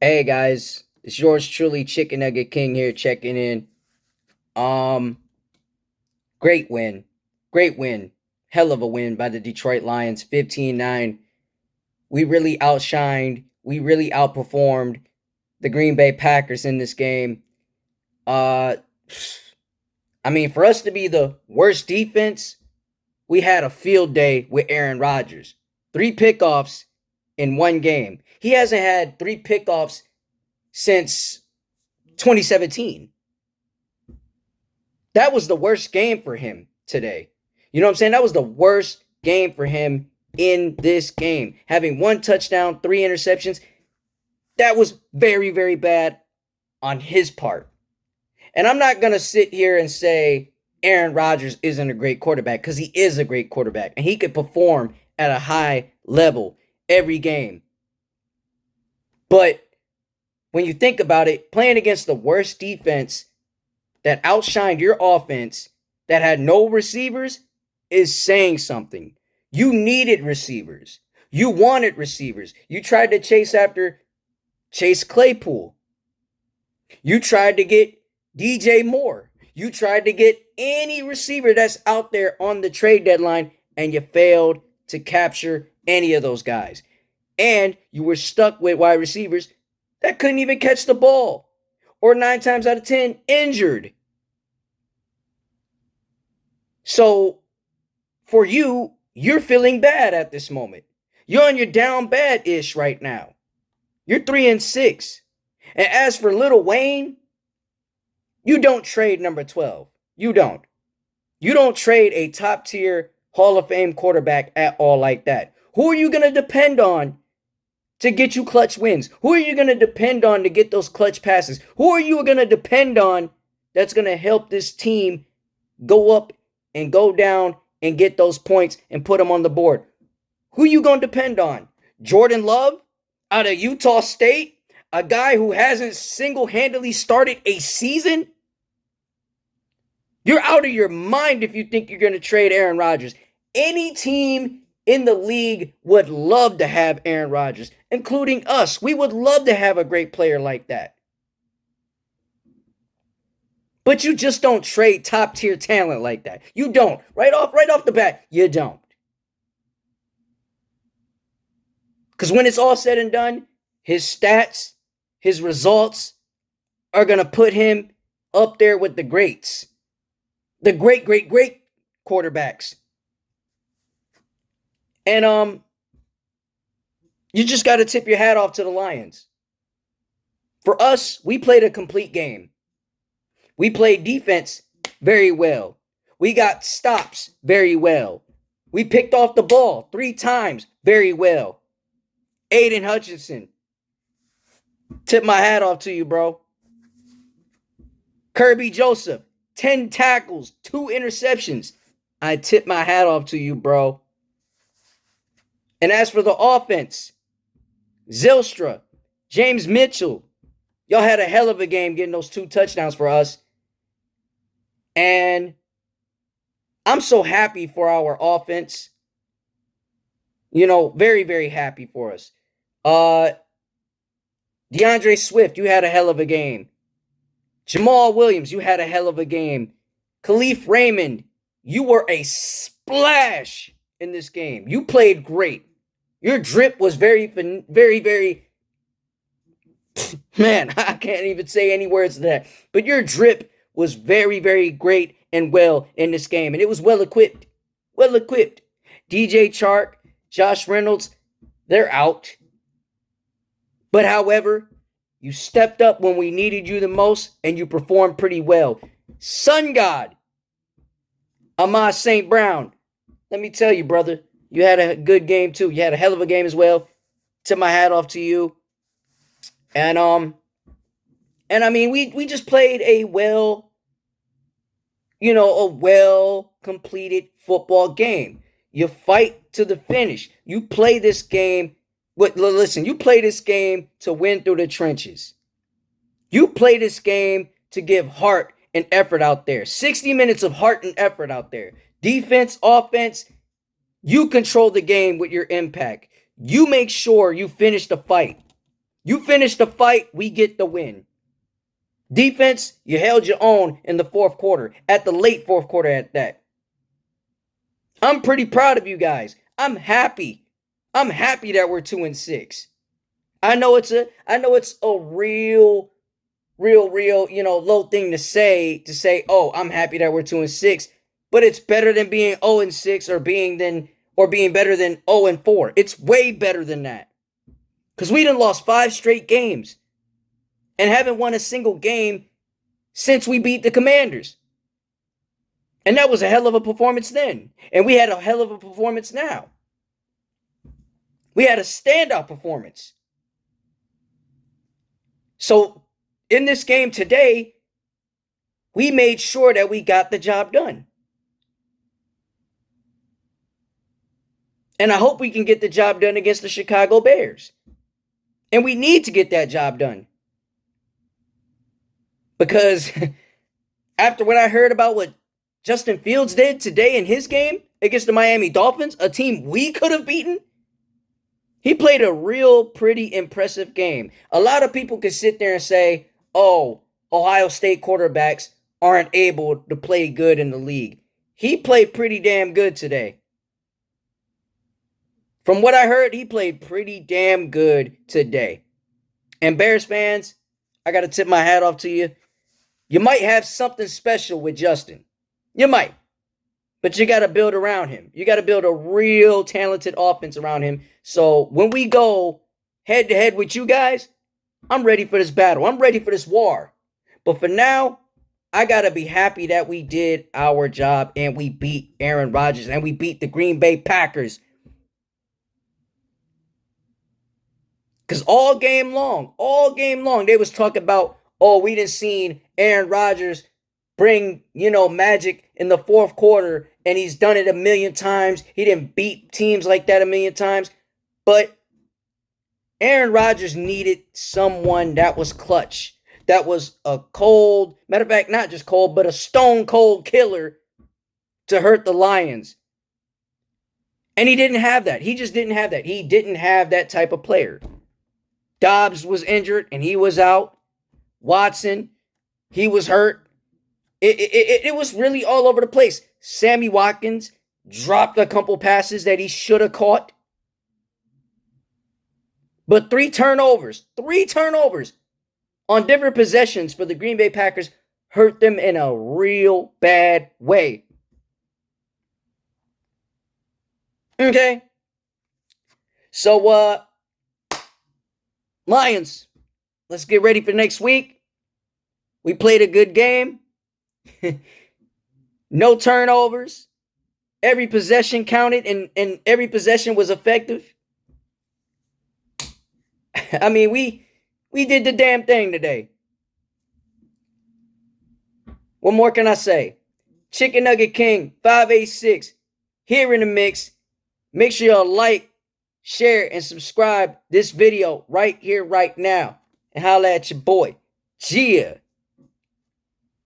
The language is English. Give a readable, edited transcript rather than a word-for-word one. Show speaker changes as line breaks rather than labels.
Hey guys, it's yours truly, Chicken Nugget King here, checking in. Um, Great win. Great win. Hell of a win by the Detroit Lions, 15-9. We really outshined, we really outperformed the Green Bay Packers in this game. Uh for us to be the worst defense, we had a field day with Aaron Rodgers. 3 pickoffs in one game. He hasn't had 3 pickoffs since 2017. That was the worst game for him today. You know what I'm saying? That was the worst game for him in this game. Having 1 touchdown, 3 interceptions. That was very, very bad on his part. And I'm not going to sit here and say Aaron Rodgers isn't a great quarterback, because he is a great quarterback and he could perform at a high level every game. But when you think about it, playing against the worst defense that outshined your offense, that had no receivers, is saying something. You needed receivers. You wanted receivers. You tried to chase after Chase Claypool. You tried to get DJ Moore. You tried to get any receiver that's out there on the trade deadline, and you failed to capture any of those guys. And you were stuck with wide receivers that couldn't even catch the ball, or 9 times out of 10 injured. So for you, you're feeling bad at this moment. You're on your down bad-ish right now. You're 3-6. And as for Lil Wayne, you don't trade number 12. You don't. You don't trade a top-tier Hall of Fame quarterback at all like that. Who are you going to depend on to get you clutch wins? Who are you going to depend on to get those clutch passes? Who are you going to depend on that's going to help this team go up and go down and get those points and put them on the board? Who are you going to depend on? Jordan Love out of Utah State? A guy who hasn't single-handedly started a season? You're out of your mind if you think you're going to trade Aaron Rodgers. Any team in the league would love to have Aaron Rodgers, including us. We would love to have a great player like that. But you just don't trade top-tier talent like that. You don't. Right off the bat, you don't. Because when it's all said and done, his stats, his results are going to put him up there with the greats. The great quarterbacks. And you just got to tip your hat off to the Lions. For us, we played a complete game. We played defense very well. We got stops very well. We picked off the ball 3 times very well. Aiden Hutchinson, tip my hat off to you, bro. Kirby Joseph, 10 tackles, 2 interceptions. I tip my hat off to you, bro. And as for the offense, Zylstra, James Mitchell, y'all had a hell of a game getting those 2 touchdowns for us. And I'm so happy for our offense. You know, very, very happy for us. DeAndre Swift, you had a hell of a game. Jamal Williams, you had a hell of a game. Khalif Raymond, you were a splash in this game. You played great. Your drip was very, very, man, I can't even say any words to that. But your drip was very, very great and well in this game. And it was well equipped. Well equipped. DJ Chark, Josh Reynolds, they're out. But however, you stepped up when we needed you the most, and you performed pretty well. Sun God, Ahmad St. Brown, let me tell you, brother, you had a good game too. You had a hell of a game as well. Tip my hat off to you. And I mean, we just played a well completed football game. You fight to the finish. You play this game. But listen, you play this game to win through the trenches. You play this game to give heart and effort out there. 60 minutes of heart and effort out there. Defense, offense, you control the game with your impact. You make sure you finish the fight. You finish the fight, we get the win. Defense, you held your own in the fourth quarter, at the late fourth quarter at that. I'm pretty proud of you guys. I'm happy. I'm happy that we're 2-6. I know it's a real, low thing to say, oh, I'm happy that we're 2-6, but it's better than being 0-6 or being better than 0-4. It's way better than that. Because we done lost 5 straight games and haven't won a single game since we beat the Commanders. And that was a hell of a performance then. And we had a hell of a performance now. We had a standout performance. So in this game today, we made sure that we got the job done. And I hope we can get the job done against the Chicago Bears. And we need to get that job done. Because after what I heard about what Justin Fields did today in his game against the Miami Dolphins, a team we could have beaten, he played a real pretty impressive game. A lot of people could sit there and say, oh, Ohio State quarterbacks aren't able to play good in the league. He played pretty damn good today. From what I heard, he played pretty damn good today. And Bears fans, I got to tip my hat off to you. You might have something special with Justin. You might. But you got to build around him. You got to build a real talented offense around him. So when we go head to head with you guys, I'm ready for this battle. I'm ready for this war. But for now, I got to be happy that we did our job and we beat Aaron Rodgers and we beat the Green Bay Packers. Because all game long, they was talking about, oh, we done seen Aaron Rodgers bring, magic in the fourth quarter, and he's done it a million times. He didn't beat teams like that a million times. But Aaron Rodgers needed someone that was clutch, that was a cold, matter of fact, not just cold, but a stone cold killer to hurt the Lions. And he didn't have that. He just didn't have that. He didn't have that type of player. Dobbs was injured and he was out. Watson, he was hurt. It was really all over the place. Sammy Watkins dropped a couple passes that he should have caught. But three turnovers on different possessions for the Green Bay Packers hurt them in a real bad way. Okay. So, Lions, let's get ready for next week. We played a good game. No turnovers. Every possession counted and every possession was effective. I mean, we did the damn thing today. What more can I say? Chicken Nugget King 586 here in the mix. Make sure y'all like, share, and subscribe this video right here, right now. And holla at your boy. Gia.